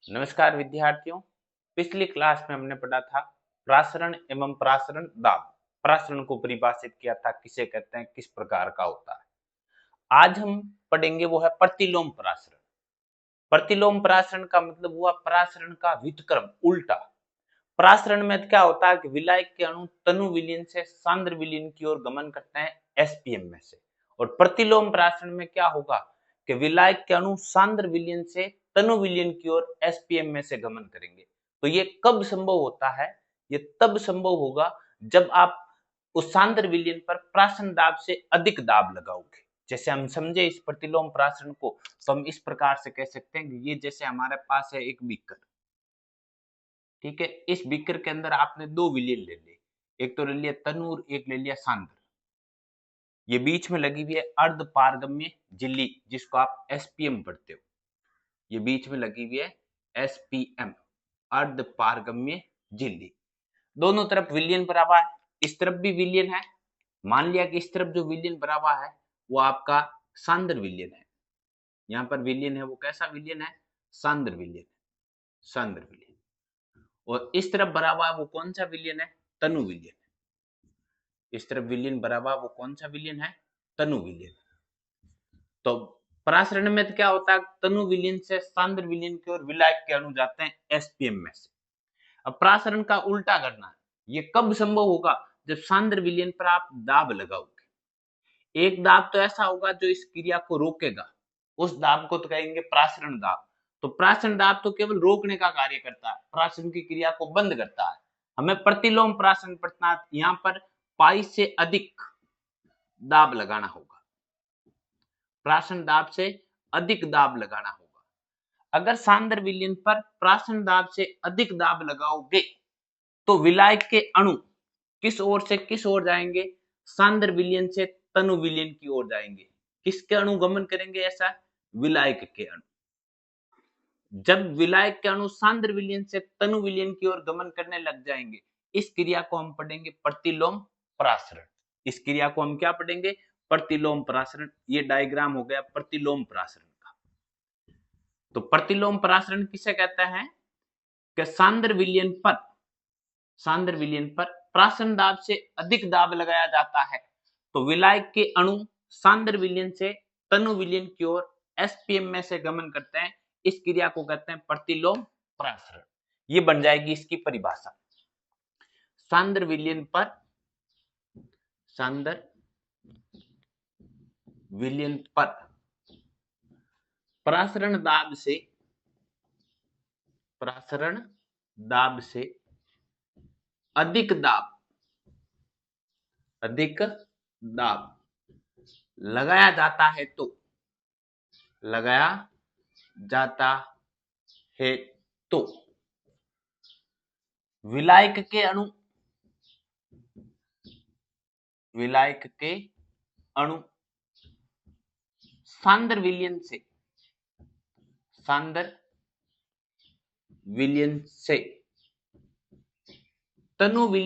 नमस्कार विद्यार्थियों। पिछली क्लास में हमने पढ़ा था प्रासरण एवं प्रासरण दाब। प्रासरण को परिभाषित किया था, किसे कहते हैं, किस प्रकार का होता है। आज हम पढ़ेंगे वो है प्रतिलोम प्रासरण। प्रतिलोम प्रासरण का मतलब हुआ प्रासरण का व्युत्क्रम, उल्टा। प्रासरण में क्या होता है कि विलायक के अणु तनु विलीन से सांद्र विलीन की ओर गमन करते हैं एसपीएम में से। और प्रतिलोम प्रासरण में क्या होगा कि विलायक के अणु सांद्र विलीन से तनु विलीन की ओर एसपीएम में से गमन करेंगे। तो ये कब संभव होता है? ये तब संभव होगा जब आप उस सांद्र विलीन पर प्राशन दाब से अधिक दाब लगाओगे। जैसे हम समझे इस प्रतिलोम प्रासरण को, तो हम इस प्रकार से कह सकते हैं कि ये जैसे हमारे पास है एक बीकर, ठीक है। इस बीकर के अंदर आपने दो विलीन ले लिए, एक तो ले लिया तनु और एक ले लिया सांद्र। ये बीच में लगी हुई है अर्ध पारगम्य झिल्ली, जिसको आप एसपीएम पढ़ते हो। ये बीच में लगी हुई है एसपीएम, अर्ध पारगम्य झिल्ली। दोनों तरफ विलियन भरा हुआ है, इस तरफ भी विलियन है। मान लिया कि इस तरफ जो विलियन भरा हुआ है वो आपका सांद्र विलियन है। यहाँ पर विलियन है, वो कैसा विलियन है? सांद्र विलियन, सांद्र विलियन। और इस तरफ भरा हुआ वो कौन सा विलियन है? तनु विलियन। इस तरफ विलियन भरा हुआ वो कौन सा विलियन है? तनु विलियन। तो प्रासरण में तो क्या होता है, तनु विलियन से सांद्र विलियन की ओर विलायक के अणु जाते हैं एसपीएम में से। अब प्रासरण का उल्टा करना है। ये कब संभव होगा? जब सांद्र विलियन पर आप दाब लगाओगे। एक दाब तो ऐसा होगा जो इस क्रिया को रोकेगा, उस दाब को तो कहेंगे प्रासरण दाब। तो प्रासरण दाब तो केवल रोकने का कार्य करता है, प्रासरण की क्रिया को बंद करता है। हमें प्रतिलोम प्रासरण पढ़ना, यहाँ पर पाई से अधिक दाब लगाना होगा, प्रासरण दाब से अधिक दाब लगाना होगा। अगर सांद्र विलयन पर प्रासरण दाब से अधिक दाब लगाओगे तो विलायक के अणु किस ओर से किस ओर जाएंगे? सांद्र विलयन से तनु विलयन की ओर जाएंगे। किसके अणु गमन करेंगे? ऐसा, विलायक के अणु। जब विलायक के अणु सांद्र विलयन से तनु विलयन की ओर गमन करने लग जाएंगे, इस क्रिया को हम पढ़ेंगे प्रतिलोम प्रासरण। इस क्रिया को हम क्या पढ़ेंगे? प्रतिलोम प्रासरण। ये डायग्राम हो गया प्रतिलोम प्रासरण का। तो प्रतिलोम प्रासरण किसे कहते हैं कि सांद्र विलयन पर प्राशन दाब से अधिक दाब लगाया जाता है, तो विलायक के अणु सांद्र विलयन से तनु विलयन की ओर एसपीएम में से गमन करते हैं। इस क्रिया को कहते हैं प्रतिलोम प्रासरण। ये बन जाएगी इसकी परिभाषा। सांद्र विलयन पर प्रासरण दाब से अधिक दाब लगाया जाता है तो विलायक के अणु सांद्र विलयन से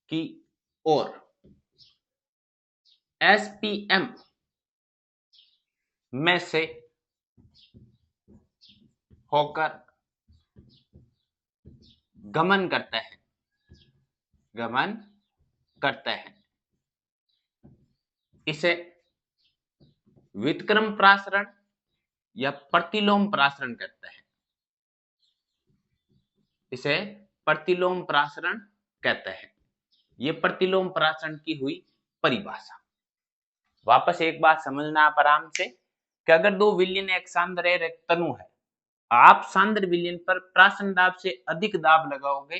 तनु विलयन की ओर एसपीएम में से होकर गमन करते हैं। इसे व्युत्क्रम प्रासरण या प्रतिलोम प्रासरण कहते हैं। इसे प्रतिलोम प्रासरण कहते हैं। ये प्रतिलोम प्रासरण की हुई परिभाषा। वापस एक बात समझना आप आराम से कि अगर दो विलयन एक सांद्र है, एक तनु है, आप सांद्र विलयन पर प्राशन दाब से अधिक दाब लगाओगे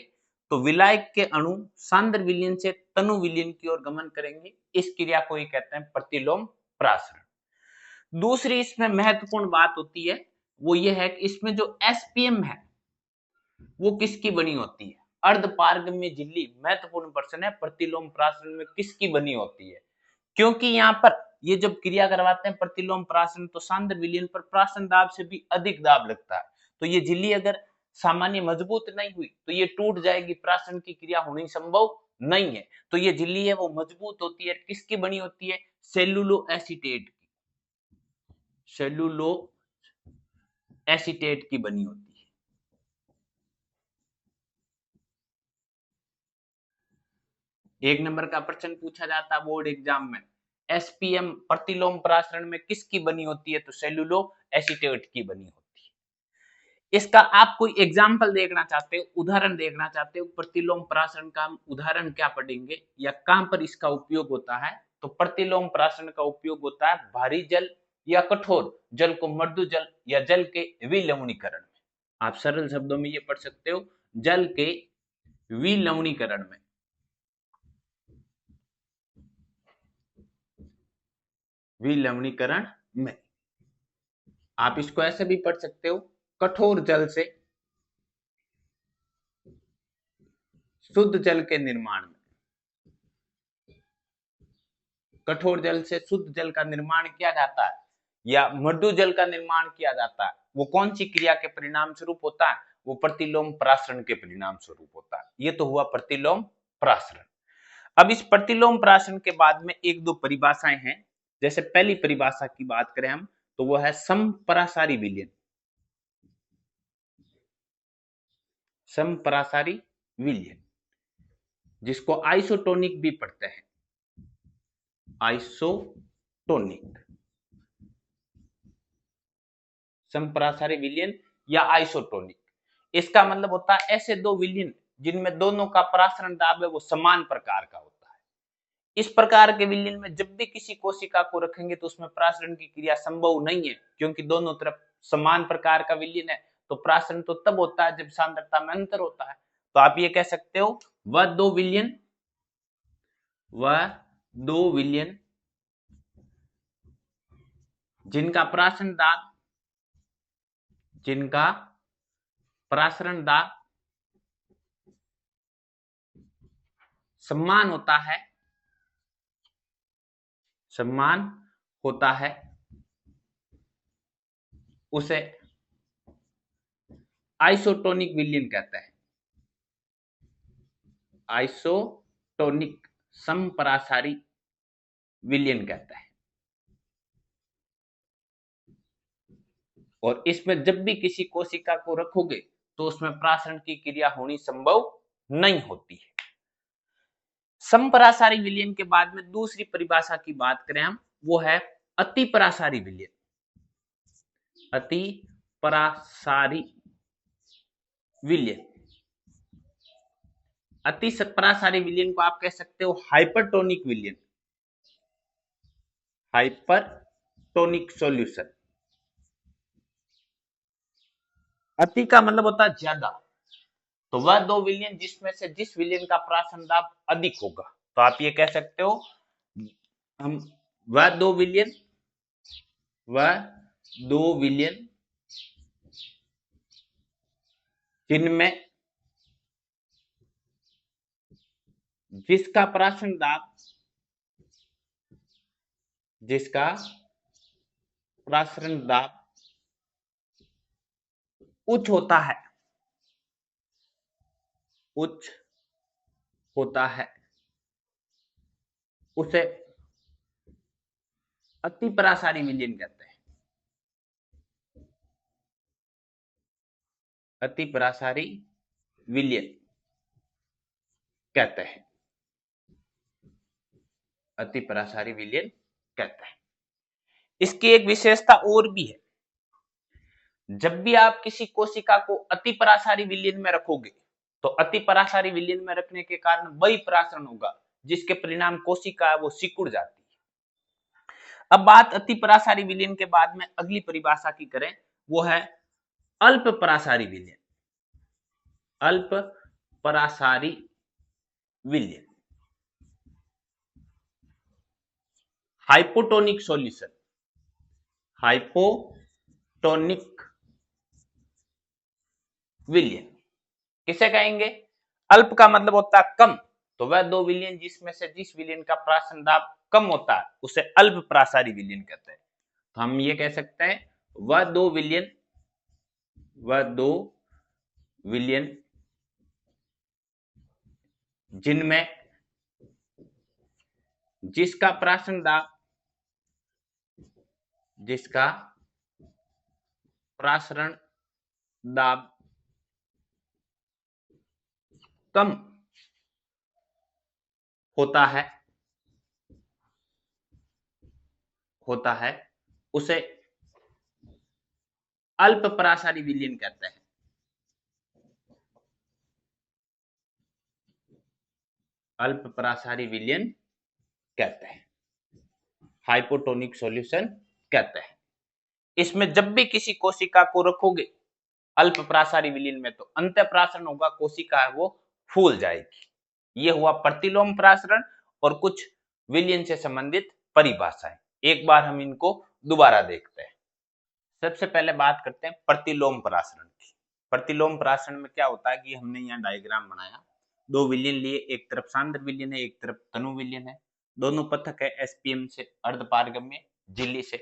तो विलायक के अणु सांद्र विलयन से तनु विलयन की ओर गमन करेंगे। इस क्रिया को ही कहते हैं प्रतिलोम प्रासरण। दूसरी इसमें महत्वपूर्ण बात होती है, वो ये है कि इसमें जो एसपीएम है वो किसकी बनी होती है? अर्ध पारगम्य झिल्ली। महत्वपूर्ण प्रश्न है, प्रतिलोम प्रासरण में किसकी बनी होती है? क्योंकि यहाँ पर ये जब क्रिया करवाते हैं प्रतिलोम प्राशन, तो सांद्र विलयन पर प्राशन दाब से भी अधिक दाब लगता है। तो ये झिल्ली अगर सामान्य मजबूत नहीं हुई तो ये टूट जाएगी, प्राशन की क्रिया होनी संभव नहीं है। तो ये झिल्ली है वो मजबूत होती है। किसकी बनी होती है? सेलुलो एसीटेट की। सेलुलोज एसीटेट की बनी होती है। एक नंबर का प्रश्न पूछा जाता है बोर्ड एग्जाम में, एसपीएम प्रतिलोम परासरण में किसकी बनी होती है? तो सेलुलो एसीटेट की बनी होती है। इसका आप कोई एग्जाम्पल देखना चाहते हो, उदाहरण देखना चाहते हो, प्रतिलोम परासरण का हम उदाहरण क्या पढ़ेंगे या कहां पर इसका उपयोग होता है? तो प्रतिलोम परासरण का उपयोग होता है भारी जल या कठोर जल को मृदु जल या जल के विलवणीकरण में। आप सरल शब्दों में ये पढ़ सकते हो, जल के विलवणीकरण में। विलवणीकरण में आप इसको ऐसे भी पढ़ सकते हो, कठोर जल से शुद्ध जल के निर्माण में। कठोर जल से शुद्ध जल का निर्माण किया जाता है या मृदु जल का निर्माण किया जाता है, वो कौन सी क्रिया के परिणाम स्वरूप होता है? वो प्रतिलोम परासरण के परिणाम स्वरूप होता है। ये तो हुआ प्रतिलोम परासरण। अब इस प्रतिलोम परासरण के बाद में एक दो परिभाषाएं हैं। जैसे पहली परिभाषा की बात करें हम, तो वो है समपरासारी विलयन। समपरासारी विलयन, जिसको आइसोटोनिक भी पढ़ते हैं, आइसोटोनिक, समपरासारी विलयन या आइसोटोनिक। इसका मतलब होता है ऐसे दो विलयन जिनमें दोनों का परासरण दाब है वो समान प्रकार का होता है। इस प्रकार के विलयन में जब भी किसी कोशिका को रखेंगे तो उसमें परासरण की क्रिया संभव नहीं है, क्योंकि दोनों तरफ समान प्रकार का विलयन है। तो परासरण तो तब होता है जब सांद्रता में अंतर होता है। तो आप ये कह सकते हो वह दो विलयन जिनका परासरण दाब समान होता है उसे आइसोटोनिक विलयन कहते हैं। आइसोटोनिक समपरासारी विलयन कहते हैं। और इसमें जब भी किसी कोशिका को रखोगे तो उसमें परासरण की क्रिया होनी संभव नहीं होती है। समपरासारी विलयन के बाद में दूसरी परिभाषा की बात करें हम, वो है अतिपरासारी विलयन। अतिपरासारी विलयन, अतिपरासारी विलयन को आप कह सकते हो हाइपरटोनिक विलयन, हाइपरटोनिक सॉल्यूशन। अति का मतलब होता है ज्यादा, तो वह दो विलयन जिसमें से जिस विलयन का परासरण दाब अधिक होगा। तो आप ये कह सकते हो हम वह दो विलयन जिनमें जिसका परासरण दाब उच्च होता है उसे अतिपरासारी विलयन कहते हैं। अतिपरासारी विलयन कहते हैं। अतिपरासारी विलयन कहते हैं। इसकी एक विशेषता और भी है, जब भी आप किसी कोशिका को अतिपरासारी विलयन में रखोगे तो अतिपरासारी विलयन में रखने के कारण वही परासरण होगा जिसके परिणाम कोशिका है वो सिकुड़ जाती है। अब बात अतिपरासारी विलयन के बाद में अगली परिभाषा की करें, वो है अल्पपरासारी विलयन। अल्पपरासारी विलयन, हाइपोटोनिक सॉल्यूशन, हाइपोटोनिक विलयन किसे कहेंगे? अल्प का मतलब होता है कम, तो वह दो विलयन जिसमें से जिस विलयन का परासरण दाब कम होता है उसे अल्प परासारी विलयन कहते हैं। तो हम ये कह सकते हैं वह दो विलयन जिनमें जिसका परासरण दाब प्रासरण दाब कम होता है उसे अल्प परासारी विलयन कहते हैं। अल्प परासारी विलयन कहते हैं, हाइपोटोनिक सॉल्यूशन कहते हैं। इसमें जब भी किसी कोशिका को रखोगे अल्प परासारी विलयन में तो अंतःप्रासरण होगा, कोशिका है वो फूल जाएगी। ये हुआ प्रतिलोम प्रासरण और कुछ विलयन से संबंधित परिभाषाएं। एक बार हम इनको दोबारा देखते हैं। सबसे पहले बात करते हैं प्रतिलोम प्रासरण की। प्रतिलोम प्रासरण में क्या होता है कि हमने यहाँ डायग्राम बनाया, दो विलयन लिए, एक तरफ सांद्र विलयन है, एक तरफ तनु विलयन है, दोनों पृथक है एसपीएम से, अर्धपारगम्य झिल्ली से।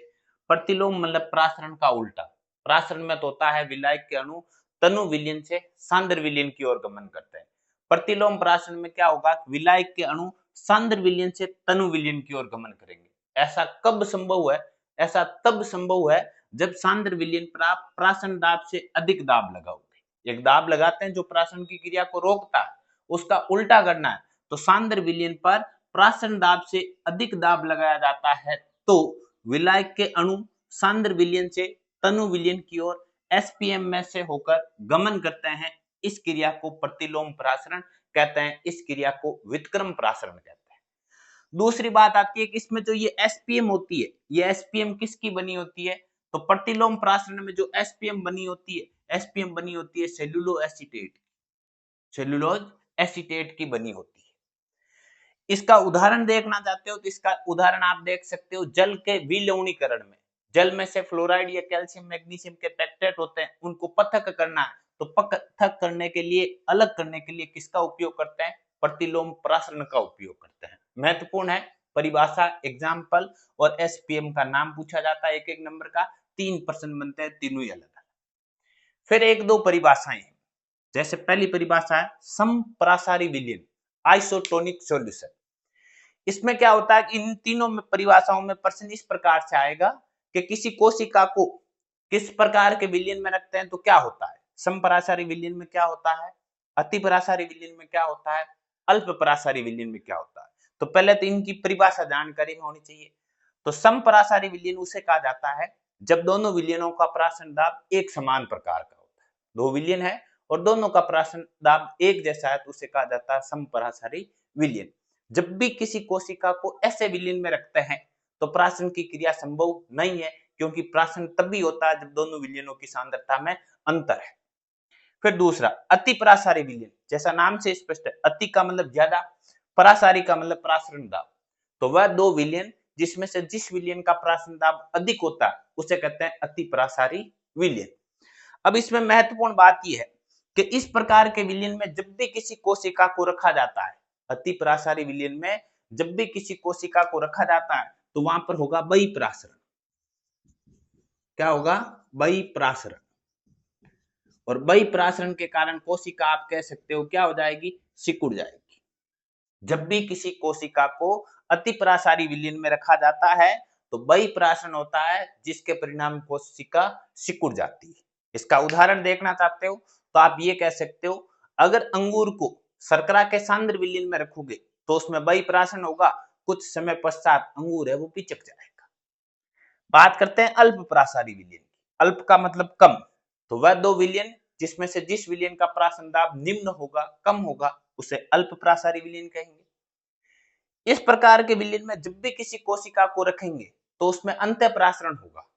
प्रतिलोम मतलब प्रासरण का उल्टा। प्रासरण में तो होता है विलायक के अणु तनु विलयन से सांद्र विलयन की ओर गमन करते हैं। प्रतिलोम प्रासरण में क्या होगा, विलायक के अणु सांद्र विलयन से तनु विलयन की ओर गमन करेंगे। ऐसा कब संभव है? ऐसा तब संभव है जब सांद्र विलयन पर आप प्रासन दाब से अधिक दाब लगाओगे। एक दाब लगाते हैं जो प्रासन की क्रिया को रोकता है, उसका उल्टा करना है। तो सांद्र विलयन पर प्रासन दाब से अधिक दाब लगाया जाता है तो विलायक के अणु सांद्र विलयन से तनु विलयन की ओर एसपीएम में से होकर गमन करते हैं। इस क्रिया को प्रतिलोम प्रासरण कहते हैं, इस क्रिया को व्युत्क्रम प्रासरण कहते हैं। दूसरी बात आती है कि इसमें जो ये एसपीएम होती है, ये एसपीएम किसकी बनी होती है? तो प्रतिलोम प्रासरण में जो एसपीएम बनी होती है, एसपीएम बनी होती है सेल्यूलो एसीटेट, सेल्यूलोज एसीटेट की बनी होती है। इसका उदाहरण देखना चाहते हो तो इसका उदाहरण आप देख सकते हो जल के विलवणीकरण में। जल में से फ्लोराइड या कैल्शियम मैग्नीशियम के पैक्टेट होते हैं, उनको पृथक करना है तो पृथक करने के लिए, अलग करने के लिए किसका उपयोग करते हैं? प्रतिलोम प्रासरण का उपयोग करते हैं। महत्वपूर्ण है परिभाषा, एग्जाम्पल और एसपीएम का नाम पूछा जाता है एक एक नंबर का, 3 प्रश्न बनते हैं, तीनों ही अलग अलग। फिर एक दो परिभाषाएं, जैसे पहली परिभाषा है समपरासारी विलयन, आइसोटोनिक सॉल्यूशन। इसमें क्या होता है कि इन तीनों में परिभाषाओं में प्रश्न इस प्रकार से आएगा कि किसी कोशिका को किस प्रकार के विलयन में रखते हैं तो क्या होता है? समपरासारी विलयन में क्या होता है, अतिपरासारी विलयन में क्या होता है, अल्पपरासारी विलयन में क्या होता है। तो पहले तो इनकी परिभाषा जानकारी में होनी चाहिए। तो समपरासारी विलयन उसे कहा जाता है जब दोनों विलयनों का प्राशन दाब एक समान प्रकार का होता है। दो विलयन है और दोनों का प्राशन दाब एक जैसा है तो उसे कहा जाता है समपरासारी विलयन। जब भी किसी कोशिका को ऐसे विलयन में रखते हैं तो प्राशन की क्रिया संभव नहीं है, क्योंकि प्राशन तभी होता है जब दोनों विलयनों की सांद्रता में अंतर है। फिर दूसरा अतिपरासारी विलयन, जैसा नाम से स्पष्ट है, अति का मतलब ज्यादा, परासारी का मतलब प्रासरण दाब। तो वह दो विलयन जिसमें से जिस विलयन का प्रासरण दाब अधिक होता है उसे कहते हैं अतिपरासारी विलयन। अब इसमें महत्वपूर्ण बात यह है कि इस प्रकार के विलयन में जब भी किसी कोशिका को रखा जाता है, अतिपरासारी विलयन में जब भी किसी कोशिका को रखा जाता है तो वहां पर होगा बहिःप्रासरण। क्या होगा? बहिःप्रासरण। और बहिःप्रासरण के कारण कोशिका आप कह सकते हो क्या हो जाएगी? सिकुड़ जाएगी। जब भी किसी कोशिका को अतिपरासारी विलयन में रखा जाता है तो बहिःप्रासरण होता है, जिसके परिणाम कोशिका सिकुड़ जाती है। इसका उदाहरण देखना चाहते हो तो आप ये कह सकते हो, अगर अंगूर को शर्करा के सांद्र विलयन में रखोगे तो उसमें बहिःप्रासरण होगा, कुछ समय पश्चात अंगूर है वो पिचक जाएगा। बात करते हैं अल्पपरासारी विलयन की। अल्प का मतलब कम, तो वह दो विलयन जिसमें से जिस विलयन का प्राशन दाब निम्न होगा, कम होगा, उसे अल्पपरासारी विलयन कहेंगे। इस प्रकार के विलयन में जब भी किसी कोशिका को रखेंगे तो उसमें अंतःप्रासरण होगा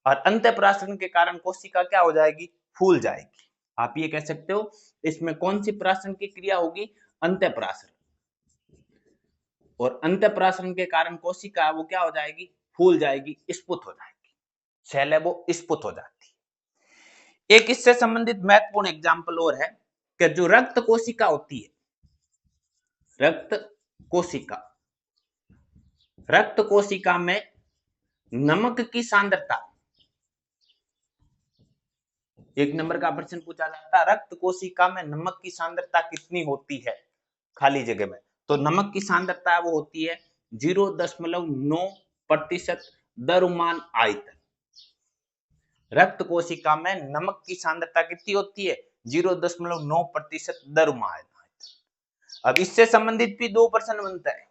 और अंतःप्रासरण के कारण कोशिका क्या हो जाएगी? फूल जाएगी। आप ये कह सकते हो इसमें कौन सी प्रासरण की क्रिया होगी? अंतःप्रासरण। और अंतःप्रासरण के कारण कोशिका वो क्या हो जाएगी? फूल जाएगी, स्फुट हो जाएगी, सेल है वो स्फुट हो जाती है। एक इससे संबंधित महत्वपूर्ण एग्जाम्पल और है कि जो रक्त कोशिका होती है, रक्त कोशिका, रक्त कोशिका में नमक की सांद्रता, एक नंबर का प्रश्न पूछा जाता है, रक्त कोशिका में नमक की सांद्रता कितनी होती है खाली जगह में? तो नमक की सांद्रता वो होती है 0.9% द्रव्यमान आयतन। रक्त कोशिका में नमक की सांद्रता कितनी होती है? 0.9% द्रव्यमान। अब इससे संबंधित भी दो प्रश्न बनता है।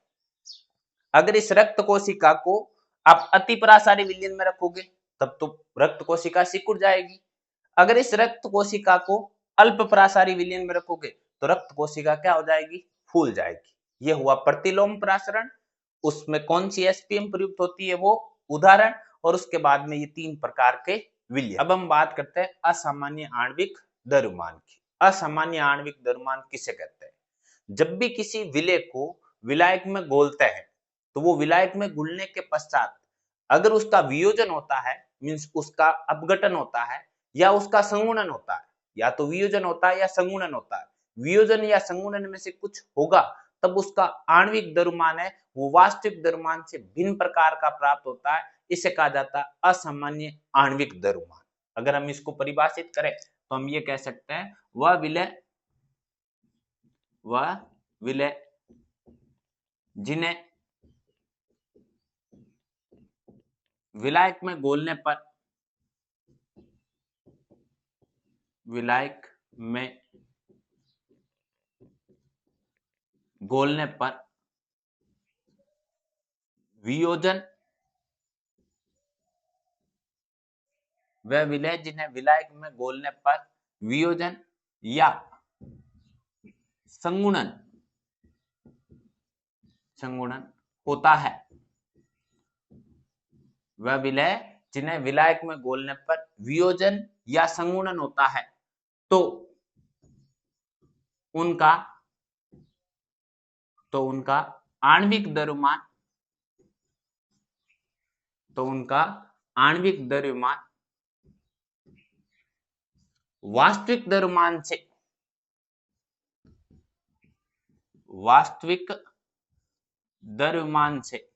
अगर इस रक्त कोशिका को आप अति परासारी विलयन में रखोगे तब तो रक्त कोशिका सिकुड़ जाएगी। अगर इस रक्त कोशिका को अल्प परासारी विलयन में रखोगे तो रक्त कोशिका क्या हो जाएगी? फूल जाएगी। यह हुआ प्रतिलोम प्रसारण। उसमें कौन सी एसपीएम प्रयुक्त होती है वो उदाहरण, और उसके बाद में ये तीन प्रकार के विलयन। अब हम बात करते हैं असामान्य आणविक द्रव्यमान की। असामान्य आणविक द्रव्यमान किसे कहते हैं? जब भी किसी विलय को विलायक में घोलते हैं तो वो विलायक में घुलने के पश्चात अगर उसका वियोजन होता है, मीन्स उसका अपघटन होता है या उसका संगुणन होता है, या तो वियोजन होता है या संगुणन होता है, वियोजन या संगुणन में से कुछ होगा, तब उसका आणविक द्रव्यमान है वो वास्तविक द्रव्यमान से भिन्न प्रकार का प्राप्त होता है। इसे कहा जाता है असामान्य आणविक द्रव्यमान। अगर हम इसको परिभाषित करें तो हम ये कह सकते हैं वह विलय जिन्हें विलायक में घोलने पर वियोजन, वह विलय जिन्हें विलायक में घोलने पर वियोजन या संगुणन होता है, वह विलय जिन्हें विलायक में घोलने पर वियोजन या संगुणन होता है तो उनका आणविक द्रव्यमान वास्तविक द्रव्यमान से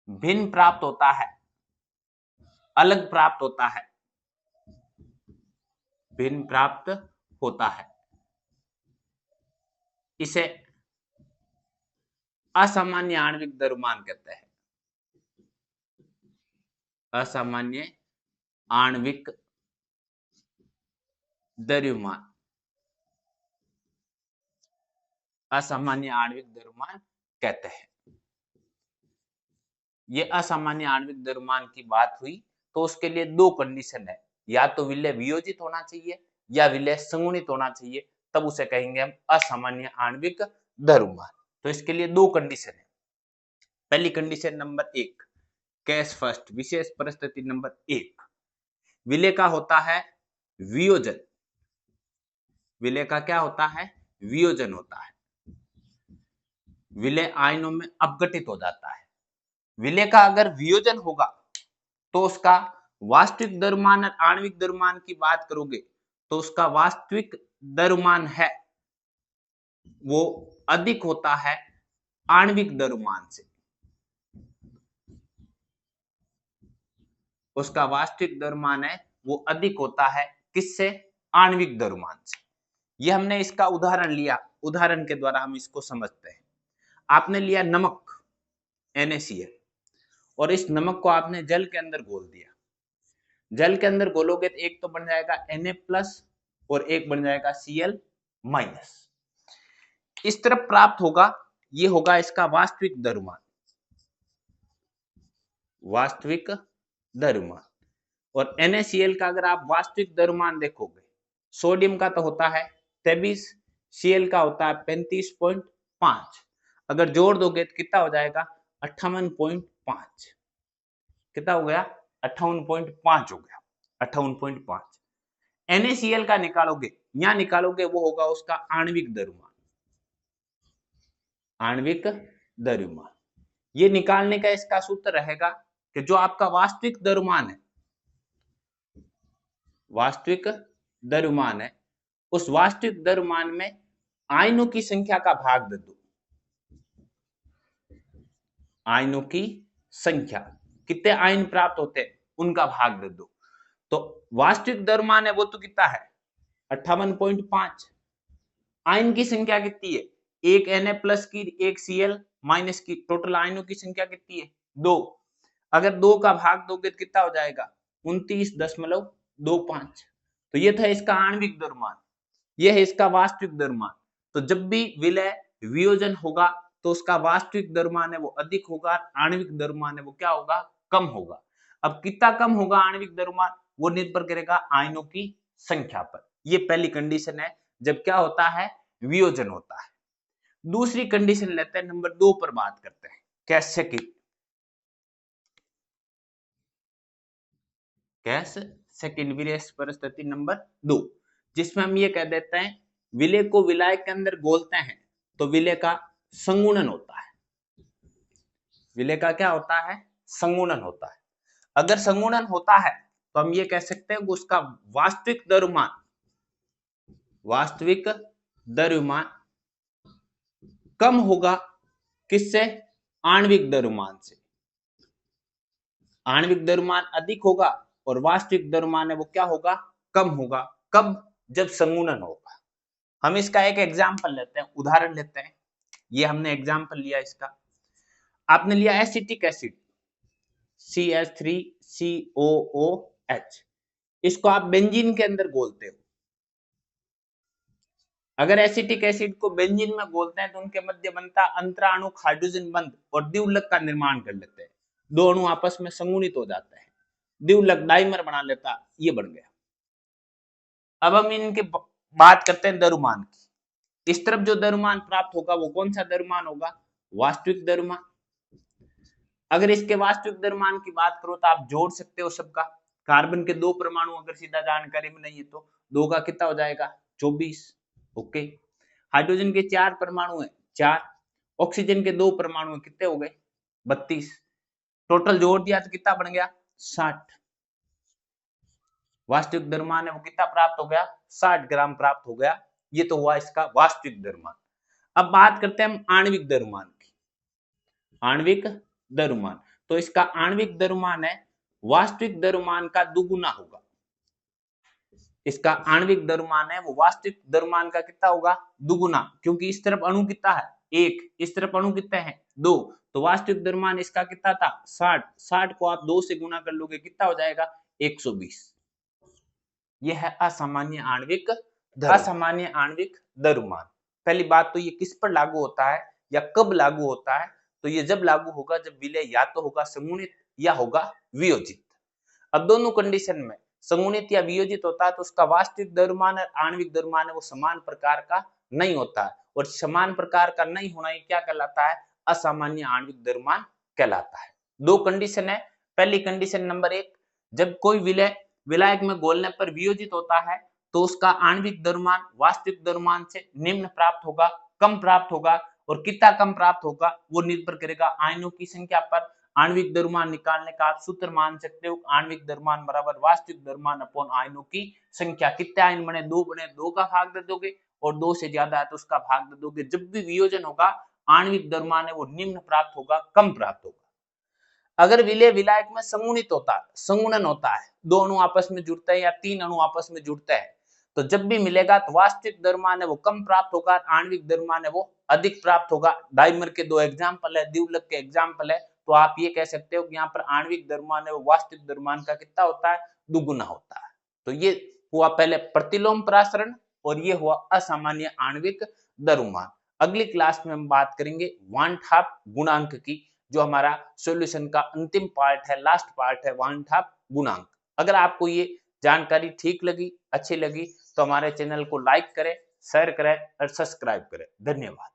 भिन्न प्राप्त होता है, अलग प्राप्त होता है, भिन्न प्राप्त होता है। इसे असामान्य आणविक द्रव्यमान कहते हैं। असामान्य आणविक द्रव्यमान, असामान्य आणविक द्रव्यमान कहते हैं। ये असामान्य आणविक द्रव्यमान की बात हुई तो उसके लिए दो कंडीशन है, या तो विलय वियोजित होना चाहिए या विलय संगुणित होना चाहिए, तब उसे कहेंगे हम असामान्य आणविक द्रव्यमान। तो इसके लिए दो कंडीशन है। पहली कंडीशन नंबर 1, केस फर्स्ट, विशेष परिस्थिति नंबर 1, विलय का होता है वियोजन। विलय का क्या होता है? वियोजन होता है। विलय आयनों में अपघटित हो जाता है। विलय का अगर वियोजन होगा तो उसका वास्तविक द्रव्यमान, आणविक द्रव्यमान की बात करोगे तो उसका वास्तविक द्रव्यमान है वो अधिक होता है आणविक द्रव्यमान से। उसका वास्तविक द्रव्यमान है वो अधिक होता है किससे? आणविक द्रव्यमान से। ये हमने इसका उदाहरण लिया, उदाहरण के द्वारा हम इसको समझते हैं। आपने लिया नमक NaCl और इस नमक को आपने जल के अंदर घोल दिया। जल के अंदर घोलोगे तो एक तो बन जाएगा Na+ और एक बन जाएगा Cl-। इस तरफ प्राप्त होगा, ये होगा इसका वास्तविक द्रव्यमान, वास्तविक द्रव्यमान। और NaCl का अगर आप वास्तविक द्रव्यमान देखोगे, सोडियम का तो होता है 23, Cl का होता है 35.5, अगर जोड़ दोगे तो कितना हो जाएगा? 58.5। कितना हो गया? 58.5 हो गया, 58.5। NaCl का निकालोगे, यहां निकालोगे, वो होगा उसका आणविक द्रव्यमान, आणविक द्रव्यमान। ये निकालने का इसका सूत्र रहेगा कि जो आपका वास्तविक द्रव्यमान है, वास्तविक द्रव्यमान है, उस वास्तविक द्रव्यमान में आयनों की संख्या का भाग दे दो। आयनों की संख्या, कितने आयन प्राप्त होते हैं उनका भाग दे दो। तो वास्तविक द्रव्यमान है वो तो कितना है? 58.5। आयन की संख्या कितनी है? एक Na+ की, एक Cl- की, टोटल आयनों की संख्या कितनी है? 2। अगर 2 का भाग दोगे तो कितना हो जाएगा? 29.25। तो ये था इसका आणविक द्रव्यमान, ये है इसका वास्तविक द्रव्यमान। तो जब भी विलय वियोजन होगा तो उसका वास्तविक द्रव्यमान है वो अधिक होगा, आणविक द्रव्यमान है वो क्या होगा, कम होगा। अब कितना कम होगा आणविक द्रव्यमान, वो निर्भर करेगा आयनों की संख्या पर। ये पहली कंडीशन है जब क्या होता है, वियोजन होता है। दूसरी कंडीशन लेते हैं, नंबर 2 पर बात करते हैं, कैसे की गैस सेकंड विलय परिस्थिति नंबर 2, जिसमें हम ये कह देते हैं विलय को विलाय के अंदर घोलते हैं तो विलय का संगुणन होता है। विलय का क्या होता है, संगुणन होता है। अगर संगुणन होता है तो हम ये कह सकते हैं कि उसका वास्तविक द्रव्यमान कम होगा, किससे, आणविक द्रव्यमान से। आणविक द्रव्यमान अधिक होगा और वास्तविक द्रव्यमान है वो क्या होगा, कम होगा। कब, जब संगुणन होगा। हम इसका एक एग्जाम्पल लेते हैं, उदाहरण लेते हैं। ये हमने एग्जाम्पल लिया इसका, आपने लिया एसिटिक एसिड CH3COOH, इसको आप बेंजीन के अंदर घोलते हो। अगर एसिटिक एसिड को बेंजीन में घोलते हैं तो उनके मध्य बनता अंतराणु हाइड्रोजन बंध और द्विउलक का निर्माण कर लेते हैं। दो अणु आपस में संगुणित हो जाते हैं, द्विउलक डाइमर बना लेता, ये बन गया। अब हम इनके बात करते हैं द्रव्यमान की। इस तरफ जो द्रव्यमान प्राप्त होगा वो कौन सा द्रव्यमान होगा, वास्तविक द्रव्यमान। अगर इसके वास्तविक द्रव्यमान की बात करो तो आप जोड़ सकते हो सबका। कार्बन के 2 परमाणु अगर सीधा जानकारी में नहीं है तो 2 का कितना हो जाएगा, 24। ओके, हाइड्रोजन के 4 परमाणु है, 4। ऑक्सीजन के 2 परमाणु है, कितने हो गए, 32। टोटल जोड़ दिया तो कितना बन गया, 60। वास्तविक द्रव्यमान है वो कितना प्राप्त हो गया, 60 ग्राम प्राप्त हो गया। ये तो हुआ इसका वास्तविक द्रव्यमान। अब बात करते हैं हम आणविक द्रव्यमान की। आणविक द्रव्यमान, तो इसका आणविक द्रव्यमान है वास्तविक द्रव्यमान का दुगुना होगा। इसका आणविक द्रव्यमान है वो वास्तविक द्रव्यमान का कितना होगा, दुगुना, क्योंकि इस तरफ अणु कितना है, 1, इस तरफ अणु कितने हैं, 2। तो वास्तविक द्रव्यमान इसका कितना था, 60। 60 को आप 2 से गुना कर लोगे, कितना हो जाएगा, 120। यह है असामान्य आणविक द्रव्यमान। पहली बात तो ये किस पर लागू होता है या कब लागू होता है, तो ये जब लागू होगा जब विलय या तो होगा संगुणित या होगा वियोजित। अब दोनों कंडीशन में संगुणित या वियोजित होता है तो उसका वास्तविक द्रव्यमान और आणविक द्रव्यमान है वो समान प्रकार का नहीं होता है, और समान प्रकार का नहीं होना ही क्या कहलाता है, असामान्य आणविक द्रव्यमान कहलाता है। 2 कंडीशन है। पहली कंडीशन नंबर 1, जब कोई विलय विलायक में घोलने पर वियोजित होता है तो उसका आणविक द्रव्यमान वास्तविक द्रव्यमान से निम्न प्राप्त होगा, कम प्राप्त होगा। और कितना कम प्राप्त होगा वो निर्भर करेगा आयनों की संख्या पर। आणविक द्रव्यमान निकालने का आप सूत्र मान सकते हो, आणविक द्रव्यमान बराबर वास्तविक द्रव्यमान अपॉन आयनों की संख्या। कितने आयन बने, 2 बने, 2 का भाग दे दोगे, और 2 से ज्यादा है तो उसका भाग दे दोगे। जब भी वियोजन होगा आणविक द्रव्यमान है वो निम्न प्राप्त होगा, कम प्राप्त होगा। अगर विलय विलायक में संगुणित होता है, संगुणन होता है, 2 अणु आपस में जुड़ते हैं या 3 अणु आपस में जुड़ते हैं, तो जब भी मिलेगा तो वास्तविक द्रव्यमान है वो कम प्राप्त होगा, आणविक द्रव्यमान है वो अधिक प्राप्त होगा। डाइमर के 2 एग्जांपल है, द्विउलक के एग्जांपल है। तो आप ये कह सकते हो कि यहाँ पर आणविक द्रव्यमान है वो वास्तविक द्रव्यमान का कितना होता है, दुगुना होता है। तो ये हुआ पहले प्रतिलोम प्रासरण और ये हुआ असामान्य आणविक द्रव्यमान। अगली क्लास में हम बात करेंगे वान हाफ गुणांक की, जो हमारा सॉल्यूशन का अंतिम पार्ट है, लास्ट पार्ट है, वान हाफ गुणांक। अगर आपको ये जानकारी ठीक लगी, अच्छी लगी, तो हमारे चैनल को लाइक करें, शेयर करें और सब्सक्राइब करें। धन्यवाद।